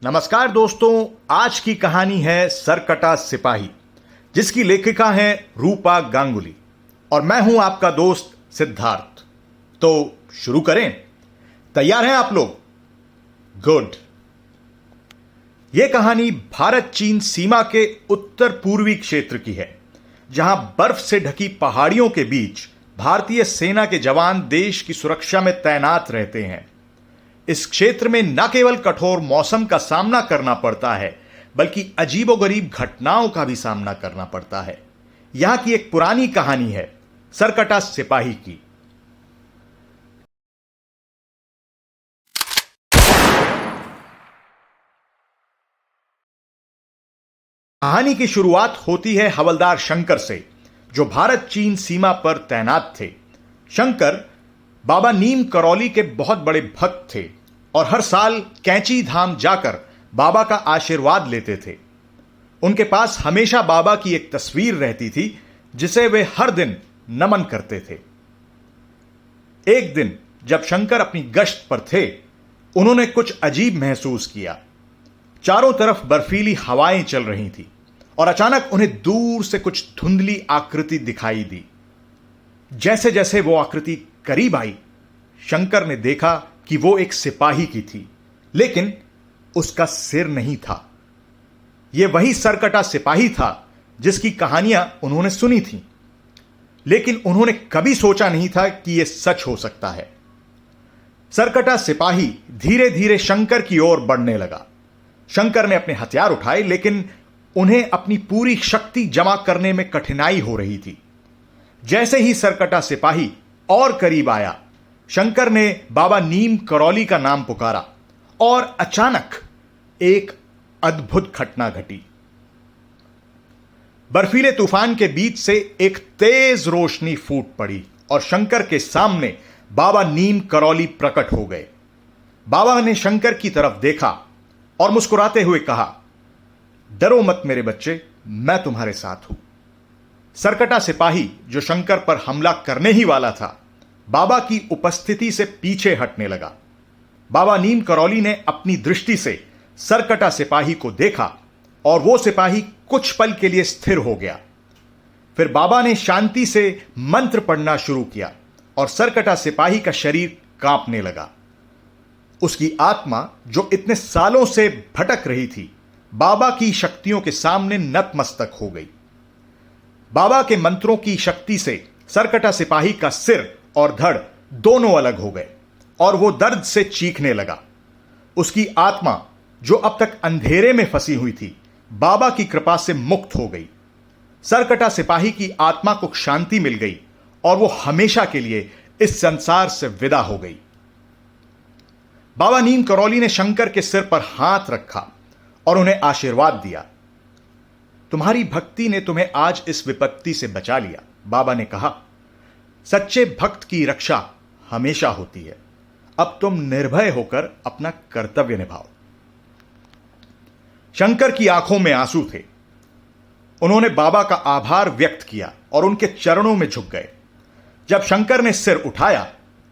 नमस्कार दोस्तों, आज की कहानी है सरकटा सिपाही, जिसकी लेखिका है रूपा गांगुली और मैं हूं आपका दोस्त सिद्धार्थ। तो शुरू करें। तैयार हैं आप लोग? गुड। यह कहानी भारत चीन सीमा के उत्तर पूर्वी क्षेत्र की है, जहां बर्फ से ढकी पहाड़ियों के बीच भारतीय सेना के जवान देश की सुरक्षा में तैनात रहते हैं। इस क्षेत्र में न केवल कठोर मौसम का सामना करना पड़ता है, बल्कि अजीबोगरीब घटनाओं का भी सामना करना पड़ता है। यहां की एक पुरानी कहानी है सरकटा सिपाही की। कहानी की शुरुआत होती है हवलदार शंकर से, जो भारत चीन सीमा पर तैनात थे। शंकर बाबा नीम करौली के बहुत बड़े भक्त थे और हर साल कैंची धाम जाकर बाबा का आशीर्वाद लेते थे। उनके पास हमेशा बाबा की एक तस्वीर रहती थी, जिसे वे हर दिन नमन करते थे। एक दिन जब शंकर अपनी गश्त पर थे, उन्होंने कुछ अजीब महसूस किया। चारों तरफ बर्फीली हवाएं चल रही थी और अचानक उन्हें दूर से कुछ धुंधली आकृति दिखाई दी। जैसे जैसे वो आकृति करीब आई, शंकर ने देखा कि वो एक सिपाही की थी, लेकिन उसका सिर नहीं था। यह वही सरकटा सिपाही था जिसकी कहानियां उन्होंने सुनी थी, लेकिन उन्होंने कभी सोचा नहीं था कि यह सच हो सकता है। सरकटा सिपाही धीरे धीरे शंकर की ओर बढ़ने लगा। शंकर ने अपने हथियार उठाए, लेकिन उन्हें अपनी पूरी शक्ति जमा करने में कठिनाई हो रही थी। जैसे ही सरकटा सिपाही और करीब आया, शंकर ने बाबा नीम करौली का नाम पुकारा और अचानक एक अद्भुत घटना घटी। बर्फीले तूफान के बीच से एक तेज रोशनी फूट पड़ी और शंकर के सामने बाबा नीम करौली प्रकट हो गए। बाबा ने शंकर की तरफ देखा और मुस्कुराते हुए कहा, डरो मत मेरे बच्चे, मैं तुम्हारे साथ हूं। सरकटा सिपाही, जो शंकर पर हमला करने ही वाला था, बाबा की उपस्थिति से पीछे हटने लगा। बाबा नीम करौली ने अपनी दृष्टि से सरकटा सिपाही को देखा और वो सिपाही कुछ पल के लिए स्थिर हो गया। फिर बाबा ने शांति से मंत्र पढ़ना शुरू किया और सरकटा सिपाही का शरीर कांपने लगा। उसकी आत्मा, जो इतने सालों से भटक रही थी, बाबा की शक्तियों के सामने नतमस्तक हो गई। बाबा के मंत्रों की शक्ति से सरकटा सिपाही का सिर और धड़ दोनों अलग हो गए और वो दर्द से चीखने लगा। उसकी आत्मा, जो अब तक अंधेरे में फंसी हुई थी, बाबा की कृपा से मुक्त हो गई। सरकटा सिपाही की आत्मा को शांति मिल गई और वो हमेशा के लिए इस संसार से विदा हो गई। बाबा नीम करौली ने शंकर के सिर पर हाथ रखा और उन्हें आशीर्वाद दिया। तुम्हारी भक्ति ने तुम्हें आज इस विपत्ति से बचा लिया, बाबा ने कहा। सच्चे भक्त की रक्षा हमेशा होती है। अब तुम निर्भय होकर अपना कर्तव्य निभाओ। शंकर की आंखों में आंसू थे। उन्होंने बाबा का आभार व्यक्त किया और उनके चरणों में झुक गए। जब शंकर ने सिर उठाया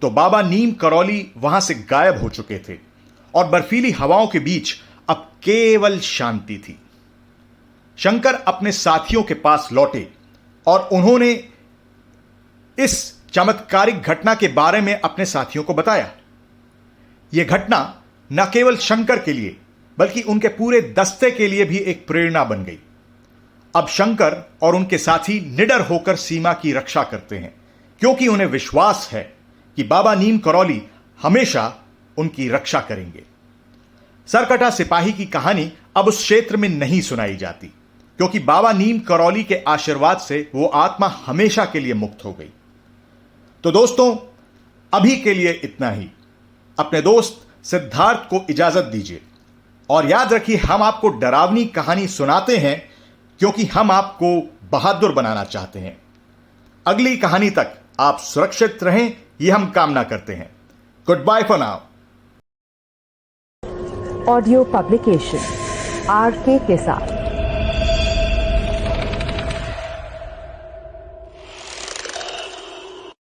तो बाबा नीम करौली वहां से गायब हो चुके थे और बर्फीली हवाओं के बीच अब केवल शांति थी। शंकर अपने साथियों के पास लौटे और उन्होंने इस चमत्कारिक घटना के बारे में अपने साथियों को बताया। यह घटना न केवल शंकर के लिए, बल्कि उनके पूरे दस्ते के लिए भी एक प्रेरणा बन गई। अब शंकर और उनके साथी निडर होकर सीमा की रक्षा करते हैं, क्योंकि उन्हें विश्वास है कि बाबा नीम करौली हमेशा उनकी रक्षा करेंगे। सरकटा सिपाही की कहानी अब उस क्षेत्र में नहीं सुनाई जाती, क्योंकि बाबा नीम करौली के आशीर्वाद से वो आत्मा हमेशा के लिए मुक्त हो गई। तो दोस्तों, अभी के लिए इतना ही। अपने दोस्त सिद्धार्थ को इजाजत दीजिए और याद रखिए, हम आपको डरावनी कहानी सुनाते हैं क्योंकि हम आपको बहादुर बनाना चाहते हैं। अगली कहानी तक आप सुरक्षित रहें, यह हम कामना करते हैं। Goodbye for now. Audio publication RK के साथ।